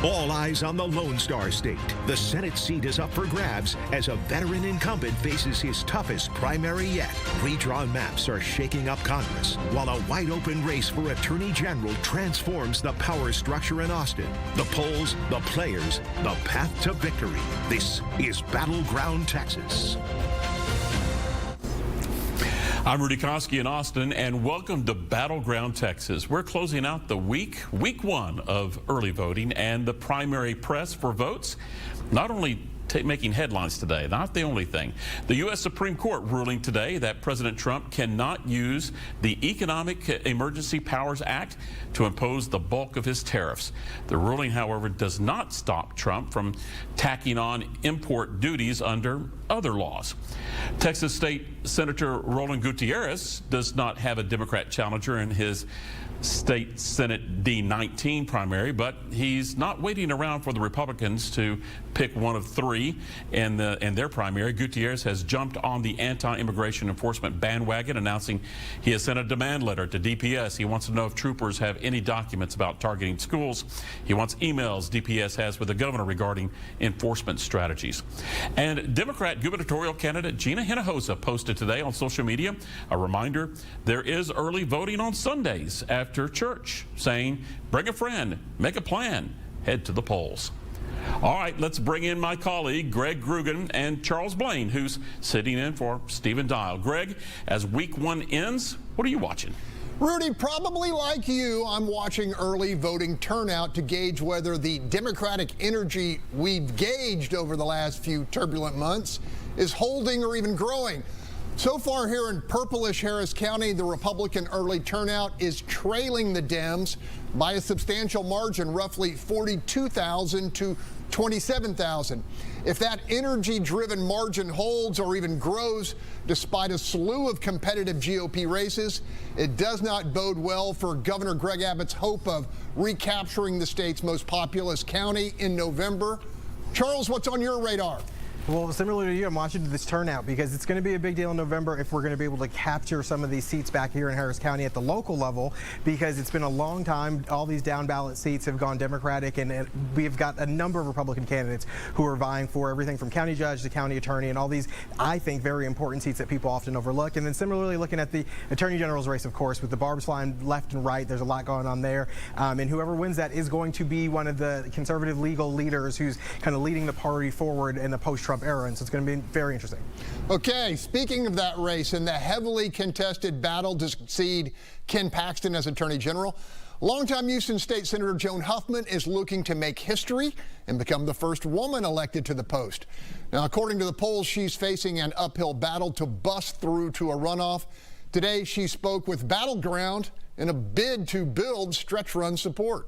All eyes on the Lone Star State. The Senate seat is up for grabs as a veteran incumbent faces his toughest primary yet. Redrawn maps are shaking up Congress, while a wide-open race for Attorney General transforms the power structure in Austin. The polls, the players, the path to victory. This is Battleground Texas. I'm Rudy Koski in Austin, and welcome to Battleground Texas. We're closing out the week one of early voting and the primary press for votes. Not only making headlines today, not the only thing. The U.S. Supreme Court ruling today that President Trump cannot use the Economic Emergency Powers Act to impose the bulk of his tariffs. The ruling, however, does not stop Trump from tacking on import duties under other laws. Texas State Senator Roland Gutierrez does not have a Democrat challenger in his State Senate D19 primary, but he's not waiting around for the Republicans to pick one of three in their primary. Gutierrez has jumped on the anti-immigration enforcement bandwagon, announcing he has sent a demand letter to DPS. He wants to know if troopers have any documents about targeting schools. He wants emails DPS has with the governor regarding enforcement strategies. And Democrat gubernatorial candidate Gina Hinojosa posted today on social media a reminder there is early voting on Sundays after church, saying, bring a friend, make a plan, head to the polls. All right, let's bring in my colleague, Greg Grugan and Charles Blaine, who's sitting in for Stephen Dial. Greg, as week one ends, what are you watching? Rudy, probably like you, I'm watching early voting turnout to gauge whether the Democratic energy we've gauged over the last few turbulent months is holding or even growing. So far here in purplish Harris County, the Republican early turnout is trailing the Dems by a substantial margin, roughly 42,000 to 27,000. If that energy-driven margin holds or even grows despite a slew of competitive GOP races, it does not bode well for Governor Greg Abbott's hope of recapturing the state's most populous county in November. Charles, what's on your radar? Well, similar to you, I'm watching this turnout because it's going to be a big deal in November if we're going to be able to capture some of these seats back here in Harris County at the local level, because it's been a long time. All these down ballot seats have gone Democratic, and we've got a number of Republican candidates who are vying for everything from county judge to county attorney and all these, I think, very important seats that people often overlook. And then similarly looking at the Attorney General's race, of course, with the barbs flying left and right, there's a lot going on there. And whoever wins that is going to be one of the conservative legal leaders who's kind of leading the party forward in the post-Trump era, and so it's going to be very interesting. Okay, speaking of that race and the heavily contested battle to succeed Ken Paxton as Attorney General, longtime Houston State Senator Joan Huffman is looking to make history and become the first woman elected to the post. Now, according to the polls, she's facing an uphill battle to bust through to a runoff. Today, she spoke with Battleground in a bid to build stretch run support.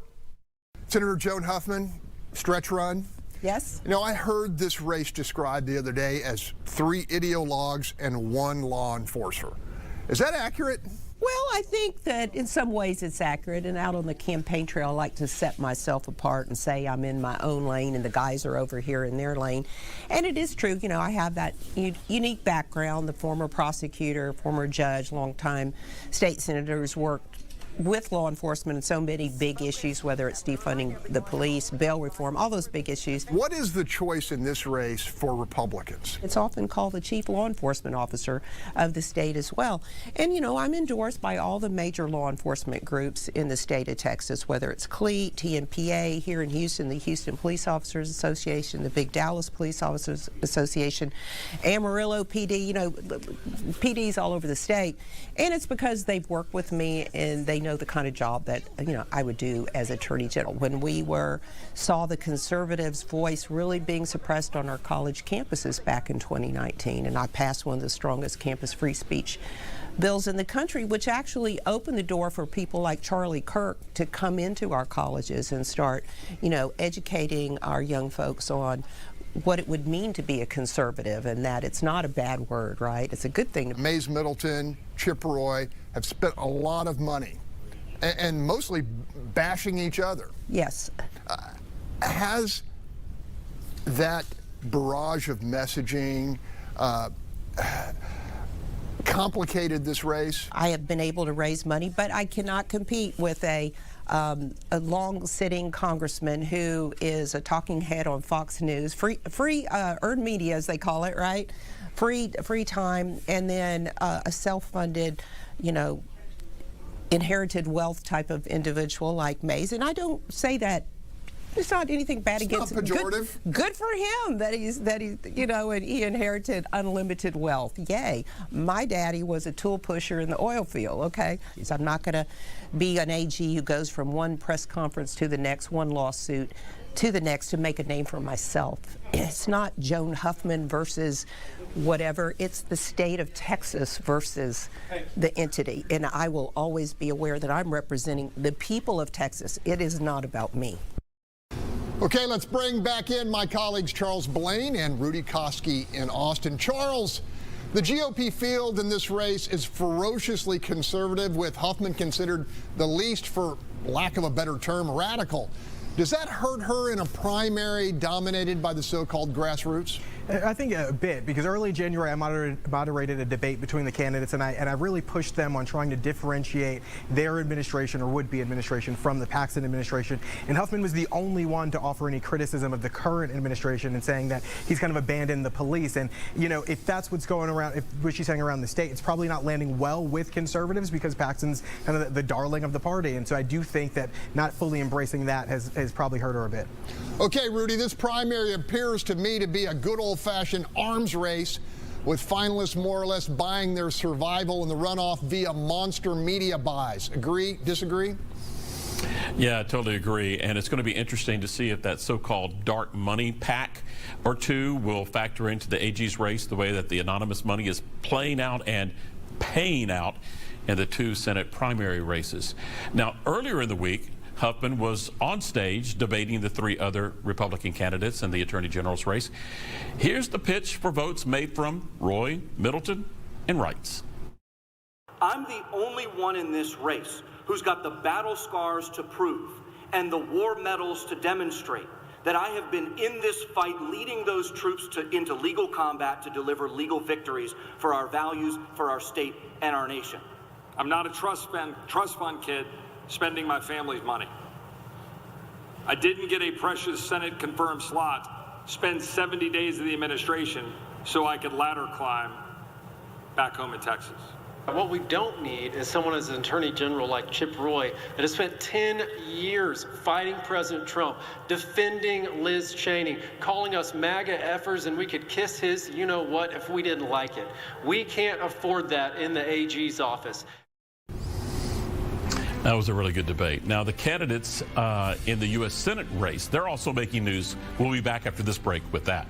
Senator Joan Huffman, stretch run. Yes. You know, I heard this race described the other day as 3 ideologues and 1 law enforcer. Is that accurate? Well, I think that in some ways it's accurate, and out on the campaign trail I like to set myself apart and say I'm in my own lane and the guys are over here in their lane. And it is true, you know, I have that unique background, the former prosecutor, former judge, longtime state senator who's worked with law enforcement and so many big issues, whether it's defunding the police, bail reform, all those big issues. What is the choice in this race for Republicans? It's often called the chief law enforcement officer of the state as well. And, you know, I'm endorsed by all the major law enforcement groups in the state of Texas, whether it's CLEAT, TMPA, here in Houston, the Houston Police Officers Association, the Big Dallas Police Officers Association, Amarillo PD, you know, PDs all over the state. And it's because they've worked with me and they know the kind of job that, you know, I would do as Attorney General. When we saw the conservatives' voice really being suppressed on our college campuses back in 2019, and I passed one of the strongest campus free speech bills in the country, which actually opened the door for people like Charlie Kirk to come into our colleges and start, you know, educating our young folks on what it would mean to be a conservative, and that it's not a bad word, right? It's a good thing. Mays Middleton, Chip Roy have spent a lot of money and mostly bashing each other. Yes. Has that barrage of messaging complicated this race? I have been able to raise money, but I cannot compete with a a long-sitting congressman who is a talking head on Fox News, free earned media, as they call it, right? Free time, and then a self-funded, you know, inherited wealth type of individual like Mays. And I don't say that. It's not anything bad against him. Not pejorative. Good for him that he you know, and he inherited unlimited wealth. Yay. My daddy was a tool pusher in the oil field, okay? So I'm not going to be an AG who goes from one press conference to the next, one lawsuit to the next to make a name for myself. It's not Joan Huffman versus whatever. It's the state of Texas versus the entity. And I will always be aware that I'm representing the people of Texas. It is not about me. Okay, let's bring back in my colleagues Charles Blaine and Rudy Koski in Austin. Charles, the GOP field in this race is ferociously conservative, with Huffman considered the least, for lack of a better term, radical. Does that hurt her in a primary dominated by the so-called grassroots? I think a bit, because early January I moderated a debate between the candidates, and I really pushed them on trying to differentiate their administration or would-be administration from the Paxton administration. And Huffman was the only one to offer any criticism of the current administration and saying that he's kind of abandoned the police. And, you know, if that's what's going around, if what she's saying around the state, it's probably not landing well with conservatives, because Paxton's kind of the darling of the party. And so I do think that not fully embracing that has probably hurt her a bit. Okay, Rudy, this primary appears to me to be a good old-fashioned arms race, with finalists more or less buying their survival in the runoff via monster media buys. Agree? Disagree? Yeah, I totally agree. And it's going to be interesting to see if that so-called dark money pack or two will factor into the AG's race the way that the anonymous money is playing out and paying out in the two Senate primary races. Now, earlier in the week, Huffman was on stage debating the three other Republican candidates in the Attorney General's race. Here's the pitch for votes made from Roy, Middleton, and Wrights. I'm the only one in this race who's got the battle scars to prove and the war medals to demonstrate that I have been in this fight, leading those troops into legal combat to deliver legal victories for our values, for our state, and our nation. I'm not a trust fund kid spending my family's money. I didn't get a precious Senate confirmed slot, spend 70 days of the administration so I could ladder climb back home in Texas. What we don't need is someone as an attorney general like Chip Roy that has spent 10 years fighting President Trump, defending Liz Cheney, calling us MAGA effers, and we could kiss his you-know-what if we didn't like it. We can't afford that in the AG's office. That was a really good debate. Now, the candidates in the U.S. Senate race, they're also making news. We'll be back after this break with that.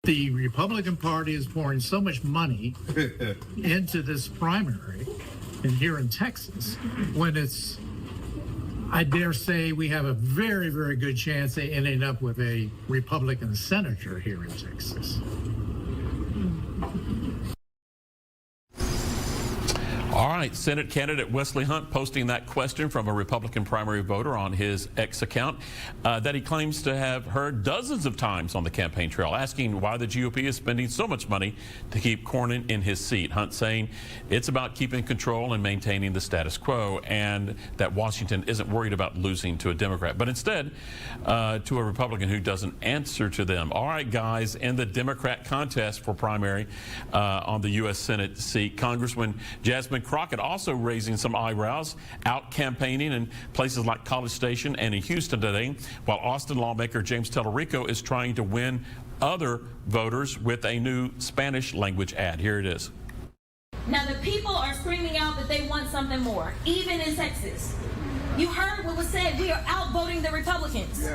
the Republican Party is pouring so much money into this primary and here in Texas when it's, I dare say, we have a very, very good chance of ending up with a Republican senator here in Texas. All right, Senate candidate Wesley Hunt posting that question from a Republican primary voter on his X account that he claims to have heard dozens of times on the campaign trail, asking why the GOP is spending so much money to keep Cornyn in his seat. Hunt saying it's about keeping control and maintaining the status quo, and that Washington isn't worried about losing to a Democrat, but instead to a Republican who doesn't answer to them. All right, guys, in the Democrat contest for primary on the U.S. Senate seat, Congresswoman Jasmine Crockett also raising some eyebrows, out campaigning in places like College Station and in Houston today, while Austin lawmaker James Tallarico is trying to win other voters with a new Spanish language ad. Here it is. Now the people are screaming out that they want something more, even in Texas. You heard what was said. We are outvoting the Republicans.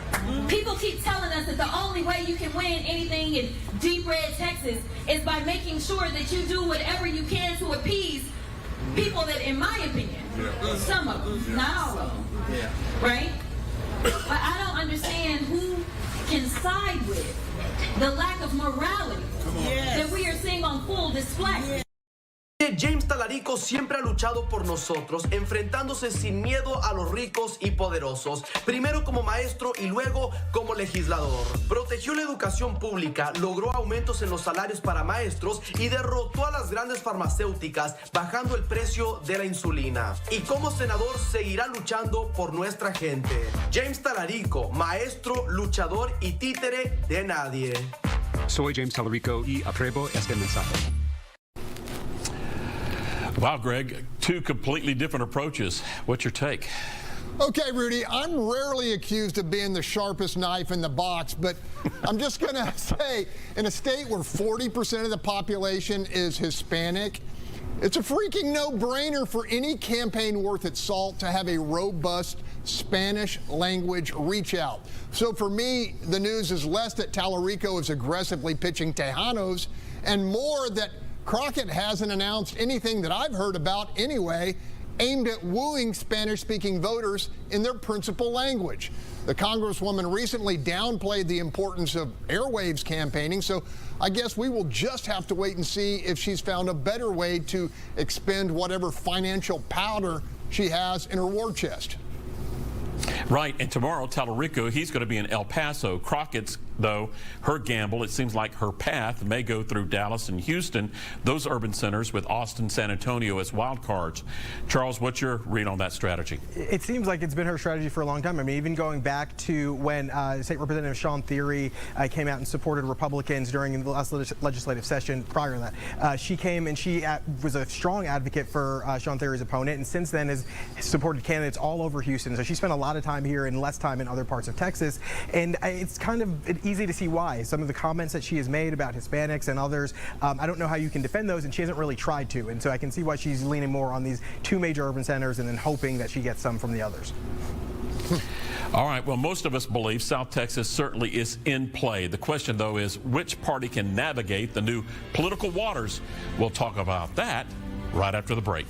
People keep telling us that the only way you can win anything in deep red Texas is by making sure that you do whatever you can to appease people that, in my opinion, some of them, not all of them, right? But I don't understand who can side with the lack of morality that we are seeing on full display. James Tallarico siempre ha luchado por nosotros, enfrentándose sin miedo a los ricos y poderosos, primero como maestro y luego como legislador. Protegió la educación pública, logró aumentos en los salarios para maestros y derrotó a las grandes farmacéuticas, bajando el precio de la insulina. Y como senador seguirá luchando por nuestra gente. James Tallarico, maestro, luchador y títere de nadie. Soy James Tallarico y apruebo este mensaje. Wow, Greg, two completely different approaches. What's your take? Okay, Rudy, I'm rarely accused of being the sharpest knife in the box, but I'm just going to say, in a state where 40% of the population is Hispanic, it's a freaking no-brainer for any campaign worth its salt to have a robust Spanish language reach out. So for me, the news is less that Tallarico is aggressively pitching Tejanos and more that Crockett hasn't announced anything that I've heard about anyway, aimed at wooing Spanish-speaking voters in their principal language. The Congresswoman recently downplayed the importance of airwaves campaigning, so I guess we will just have to wait and see if she's found a better way to expend whatever financial powder she has in her war chest. Right, and tomorrow, Tallarico, he's going to be in El Paso. Crockett's, though, her gamble, it seems like her path may go through Dallas and Houston, those urban centers, with Austin, San Antonio as wild cards. Charles, what's your read on that strategy? It seems like it's been her strategy for a long time. I mean, even going back to when State Representative Sean Thierry came out and supported Republicans during the last legislative session prior to that. She came and she was a strong advocate for Sean Thierry's opponent, and since then has supported candidates all over Houston. So she spent a lot of time here and less time in other parts of Texas, and it's kind of easy to see why. Some of the comments that she has made about Hispanics and others, I don't know how you can defend those, and she hasn't really tried to, and so I can see why she's leaning more on these two major urban centers and then hoping that she gets some from the others. All right, well, most of us believe South Texas certainly is in play. The question, though, is which party can navigate the new political waters? We'll talk about that right after the break.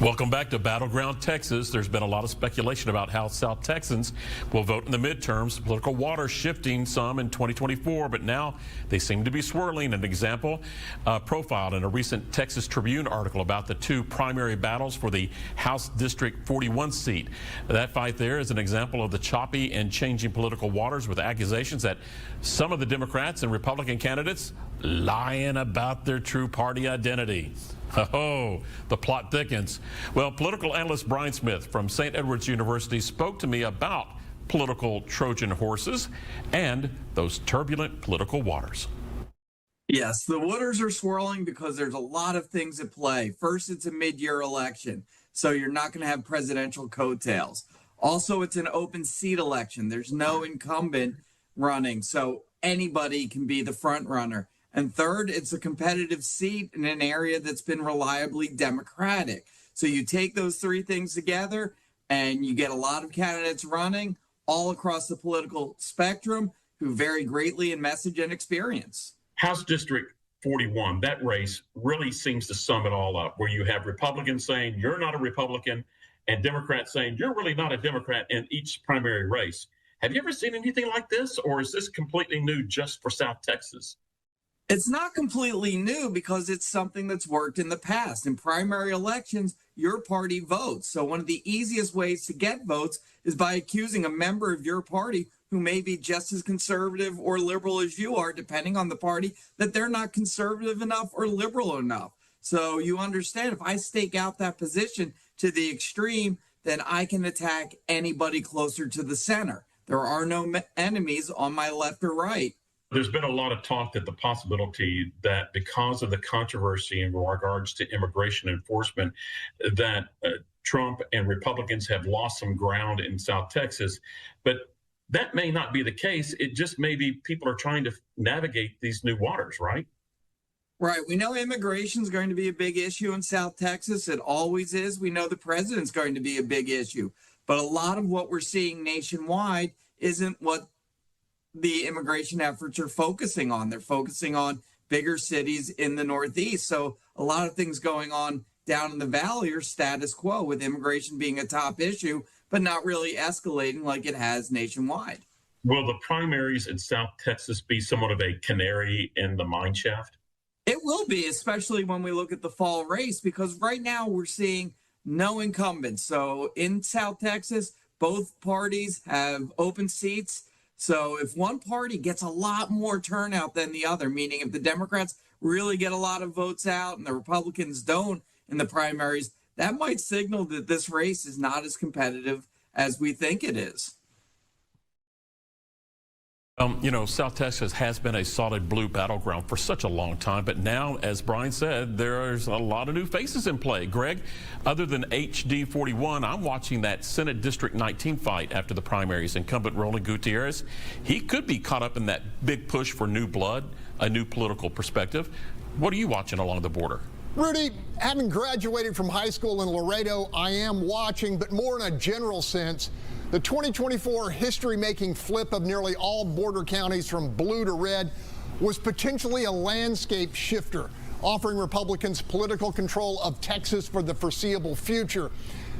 Welcome back to Battleground Texas. There's been a lot of speculation about how South Texans will vote in the midterms. Political water shifting some in 2024, but now they seem to be swirling. An example profiled in a recent Texas Tribune article about the two primary battles for the House District 41 seat. That fight there is an example of the choppy and changing political waters, with accusations that some of the Democrats and Republican candidates lying about their true party identity. Oh, the plot thickens. Well, political analyst Brian Smith from St. Edward's University spoke to me about political Trojan horses and those turbulent political waters. Yes, the waters are swirling because there's a lot of things at play. First, it's a mid-year election, so you're not going to have presidential coattails. Also, it's an open seat election. There's no incumbent running, so anybody can be the front runner. And third, it's a competitive seat in an area that's been reliably Democratic. So you take those three things together and you get a lot of candidates running all across the political spectrum who vary greatly in message and experience. House District 41, that race really seems to sum it all up, where you have Republicans saying you're not a Republican and Democrats saying you're really not a Democrat in each primary race. Have you ever seen anything like this, or is this completely new just for South Texas? It's not completely new because it's something that's worked in the past. In primary elections, your party votes. So one of the easiest ways to get votes is by accusing a member of your party who may be just as conservative or liberal as you are, depending on the party, that they're not conservative enough or liberal enough. So you understand, if I stake out that position to the extreme, then I can attack anybody closer to the center. There are no enemies on my left or right. There's been a lot of talk that the possibility that because of the controversy in regards to immigration enforcement, that Trump and Republicans have lost some ground in South Texas. But that may not be the case. It just may be people are trying to navigate these new waters, right? Right. We know immigration is going to be a big issue in South Texas. It always is. We know the president's going to be a big issue. But a lot of what we're seeing nationwide isn't what the immigration efforts are focusing on. They're focusing on bigger cities in the Northeast. So a lot of things going on down in the valley are status quo, with immigration being a top issue, but not really escalating like it has nationwide. Will the primaries in South Texas be somewhat of a canary in the mine shaft? It will be, especially when we look at the fall race, because right now we're seeing no incumbents. So in South Texas, both parties have open seats. So if one party gets a lot more turnout than the other, meaning if the Democrats really get a lot of votes out and the Republicans don't in the primaries, that might signal that this race is not as competitive as we think it is. You know, South Texas has been a solid blue battleground for such a long time, but now, as Brian said, there's a lot of new faces in play. Greg, other than HD 41, I'm watching that Senate District 19 fight after the primaries. Incumbent Roland Gutierrez, he could be caught up in that big push for new blood, a new political perspective. What are you watching along the border? Rudy, having graduated from high school in Laredo, I am watching, but more in a general sense, the 2024 history-making flip of nearly all border counties from blue to red was potentially a landscape shifter, offering Republicans political control of Texas for the foreseeable future.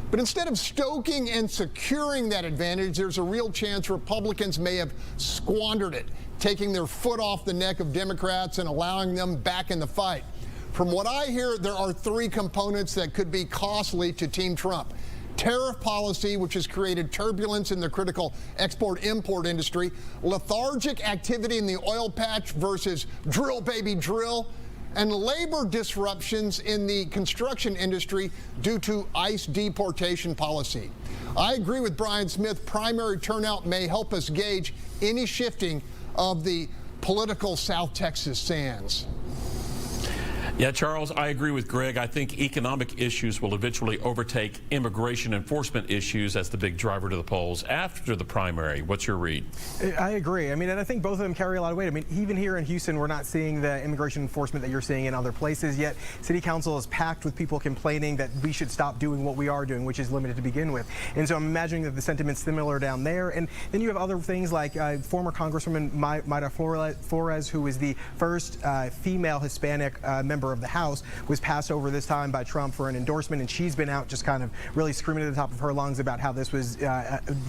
But instead of stoking and securing that advantage, there's a real chance Republicans may have squandered it, taking their foot off the neck of Democrats and allowing them back in the fight. From what I hear, there are three components that could be costly to Team Trump. Tariff policy, which has created turbulence in the critical export-import industry, lethargic activity in the oil patch versus drill, baby, drill, and labor disruptions in the construction industry due to ICE deportation policy. I agree with Brian Smith. Primary turnout may help us gauge any shifting of the political South Texas sands. Yeah, Charles, I agree with Greg. I think economic issues will eventually overtake immigration enforcement issues as the big driver to the polls after the primary. What's your read? I agree. I mean, and I think both of them carry a lot of weight. I mean, even here in Houston, we're not seeing the immigration enforcement that you're seeing in other places yet. City Council is packed with people complaining that we should stop doing what we are doing, which is limited to begin with. And so I'm imagining that the sentiment's similar down there. And then you have other things like former Congresswoman Mayra Flores, who is the first female Hispanic member member of the House, was passed over this time by Trump for an endorsement, and she's been out just kind of really screaming at the top of her lungs about how this was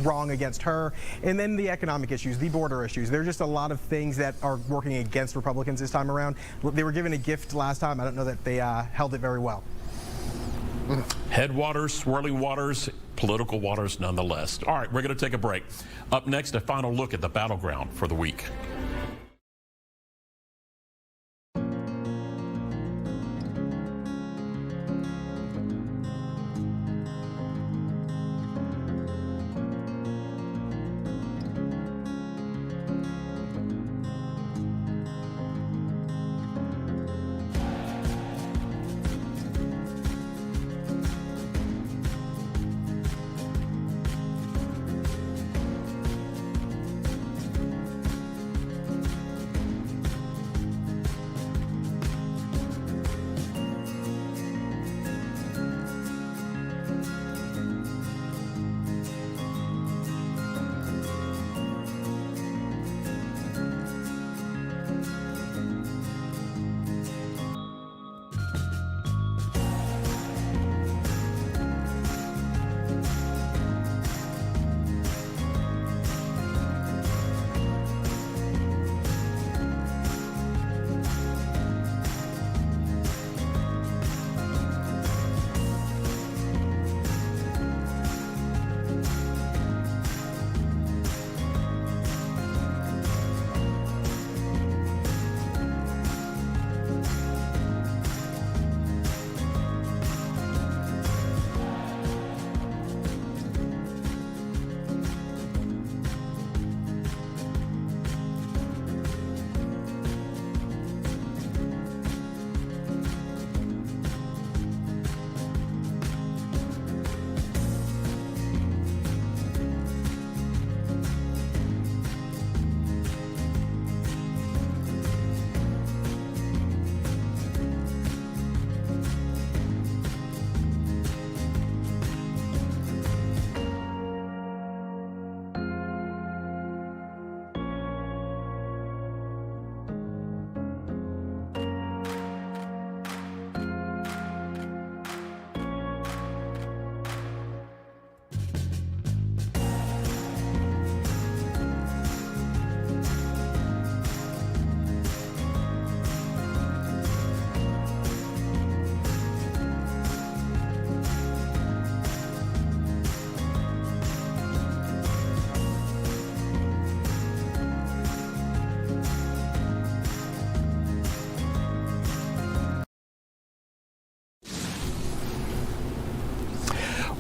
wrong against her. And then the economic issues, the border issues. There are just a lot of things that are working against Republicans this time around. They were given a gift last time. I don't know that they held it very well. Headwaters, swirling waters, political waters nonetheless. All right, we're going to take a break. Up next, a final look at the battleground for the week.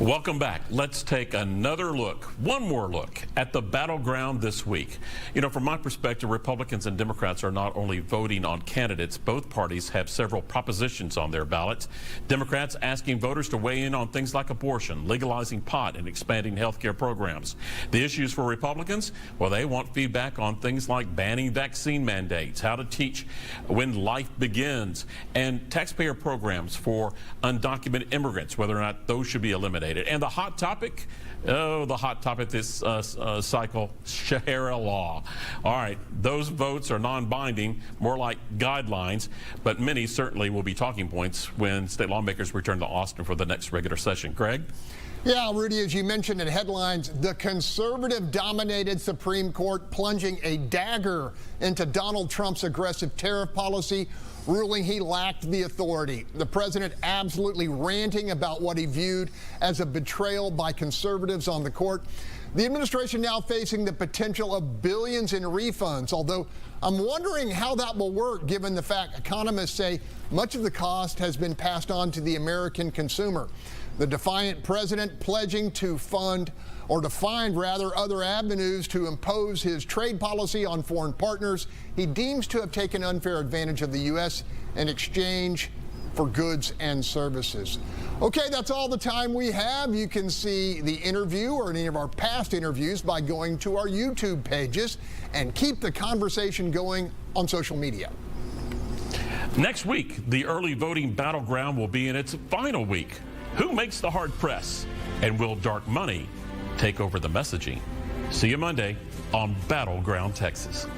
Welcome back. Let's take another look, one more look at the battleground this week. You know, from my perspective, Republicans and Democrats are not only voting on candidates, both parties have several propositions on their ballots. Democrats asking voters to weigh in on things like abortion, legalizing pot, and expanding health care programs. The issues for Republicans, well, they want feedback on things like banning vaccine mandates, how to teach when life begins, and taxpayer programs for undocumented immigrants, whether or not those should be eliminated. And the hot topic, the hot topic this cycle, Sharia law. All right, those votes are non-binding, more like guidelines, but many certainly will be talking points when state lawmakers return to Austin for the next regular session. Greg? Yeah, Rudy, as you mentioned in headlines, the conservative-dominated Supreme Court plunging a dagger into Donald Trump's aggressive tariff policy, ruling he lacked the authority. The president absolutely ranting about what he viewed as a betrayal by conservatives on the court. The administration now facing the potential of billions in refunds, although I'm wondering how that will work given the fact economists say much of the cost has been passed on to the American consumer. The defiant president pledging to fund, or to find rather, other avenues to impose his trade policy on foreign partners he deems to have taken unfair advantage of the U.S. in exchange for goods and services. Okay, that's all the time we have. You can see the interview or any of our past interviews by going to our YouTube pages, and keep the conversation going on social media. Next week, the early voting battleground will be in its final week. Who makes the hard press? And will dark money take over the messaging? See you Monday on Battleground Texas.